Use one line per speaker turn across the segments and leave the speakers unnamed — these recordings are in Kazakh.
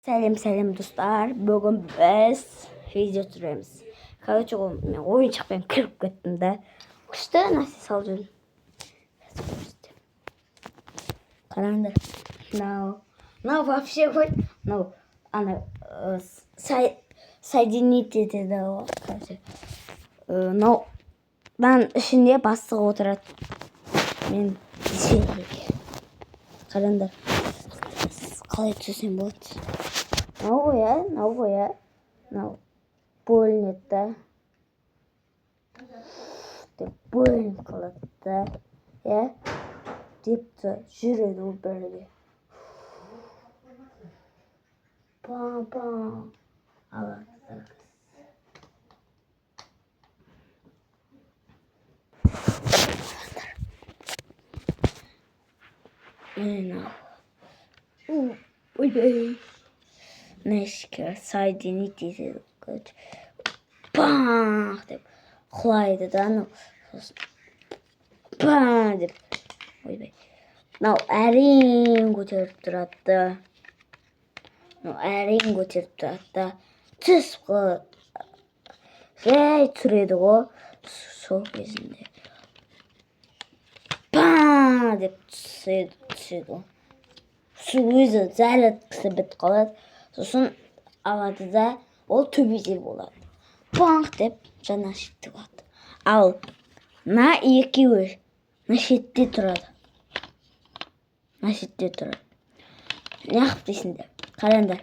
Сәлем достар. Бүгін біз видео түсіреміз. Короче, мен ойыншықпен кіріп кеттім да. Күшті нәрсе салып жүрмін. Қараңдар. Мынау вообще ғой. Мынау ана соединить етеді ғой. Короче, мынау ішінде бастығы отырады. Мен қараңдар. Қалай түсем болады? Мынау бөлінеді да. Бөлініп қалады да. Депті жүреді ол бірге. Пам-пам. Алады. Ойбай. Нешке соединить етеді. Пам деп құлайды да. Пам деп. Ойбай. Мынау әрең көтеріп тұрады. Түсіп қалады. Жай түсіреді ғой. Сол кезінде. Пам деп түседі ғой. Өзі зарядкасы бітіп қалады. Сосын алады да, ол төбеде болады. Панқ деп жаңа шетте болады. Ал екеуі шетте тұрады. Неғып дейсіңдер? Қараңдар.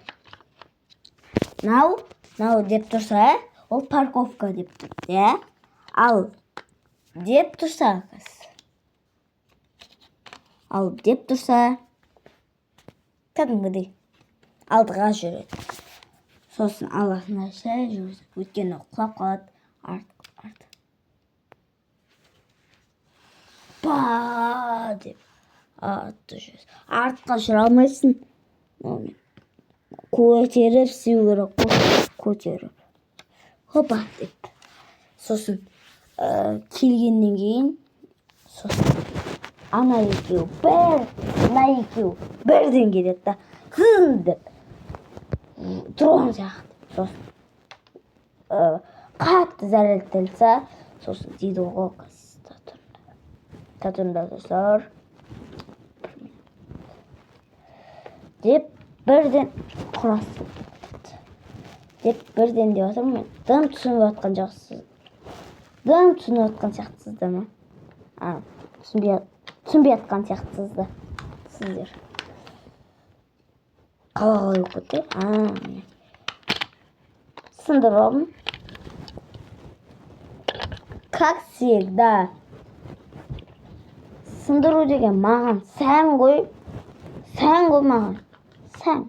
Мынау деп тұрса, ол парковка деп тұрды. Ал деп тұрса, кәдімгідей алдыға жүреді. Сосын аласына шай жүреді. Өйткені құлап қалады артық. Ба деп артты жүреді. Артқа жүре алмайсың. Көтеріп сүйу керек. Көтеріп. Хопа деп. Сосын келгеннен кейін ана екеу бірден келеді да. Хын деп. Дрон сияқты. Сосын қатты зарядтелса, сосын дейді ғой татырында достар. Деп бірден құрасы. Деп бірден деп отырмын мен. Дым түсініп отқан сияқтысыздар ма? Түсінбей отқан сияқтысыздар. Сіздер. Қалай өкетті? Сындырым. Как всегда. Сындыру деген маған сән ғой. Сән ғой маған. Сән.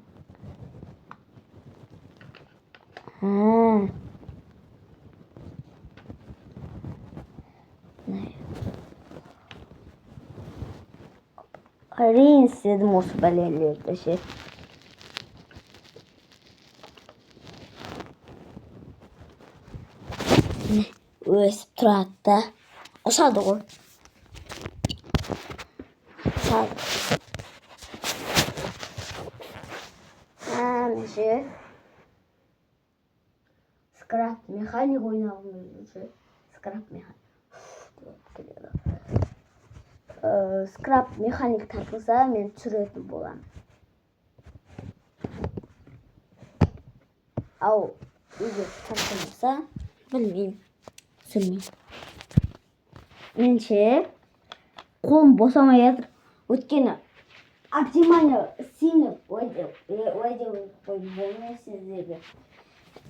Әрең істедім осы бәлелерді ше. Өсіп тұрады да. Ұшады ғой. Неше. Скрап механик ойнағым жүрсе. Скрап механик тартылса, мен түсіретін боламын. Ау, егер тартылмаса, білмеймін. Түсірмеймін. Менше қолым босамай жатыр. Өткені оптимально сеніп ойдеп қоймай сіздерге.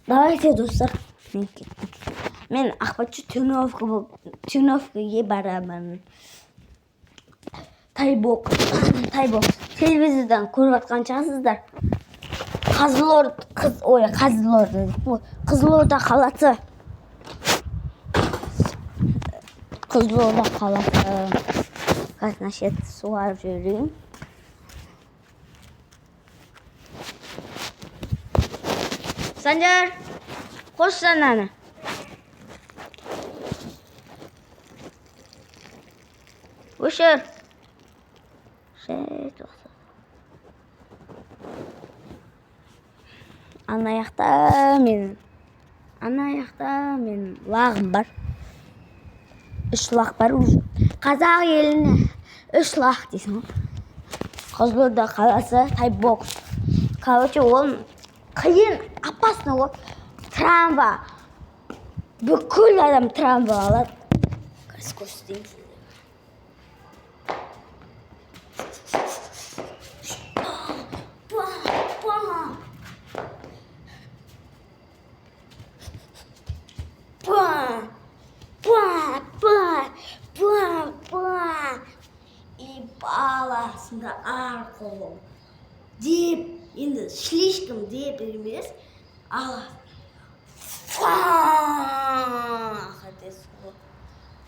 Давайте, достар. Мен ақпатшы тюновкаге барамын. Тайбок. Телевизордан көріп атқан шығарсыздар. Қызылорда қаласы. Значит, суарып жүрейін. Санжар, қош сананы. Өшір. ана жақта мен лағым бар. 3 лақ бар. Қазақ еліне 3 лақ дейсің ғой. Қызылорда қаласы тайбокс. Короче, ол қиын, опасно ғой. Травма. Бүкіл адам травма алады. Көрсетейін. И баласында арқылы деп, енді слишком деп емес, ал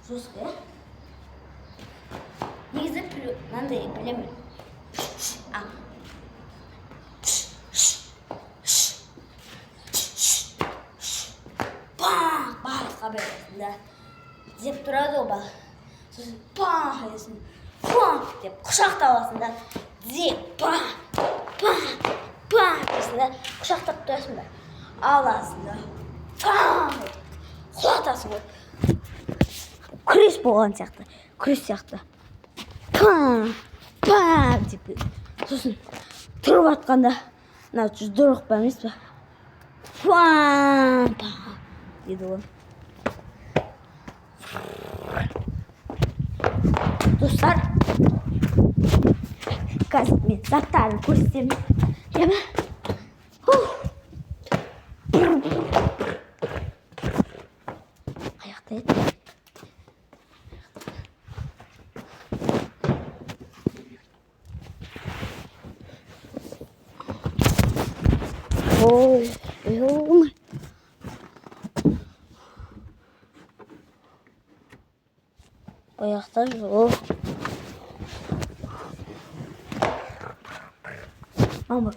жосқа, негізі мынандай білемін. Балыққа бересің, деп тұрады ол балық. Сосын дейсің, деп құшақты аласың да, деп дейсің да, құшақтап тұрасың да, аласың да, құлатасың ғой. Күрес болған сияқты, күрес сияқты. Деп, сосын тұрып атқанда, жұдырық ба емес па? Деді ғой. Достар, қазір мен заттарын көрсетемін. Жема? Аяқта еді. Аяқта жоқ. Мама,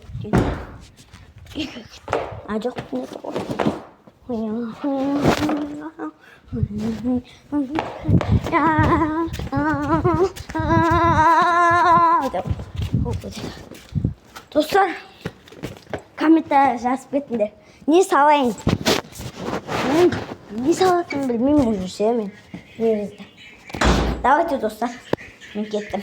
жоқ, достар, комментарий жазып кетіңдер. Не салайын? Не салатынын білмеймін уже ше мен. Давайте, достар, мен кеттім.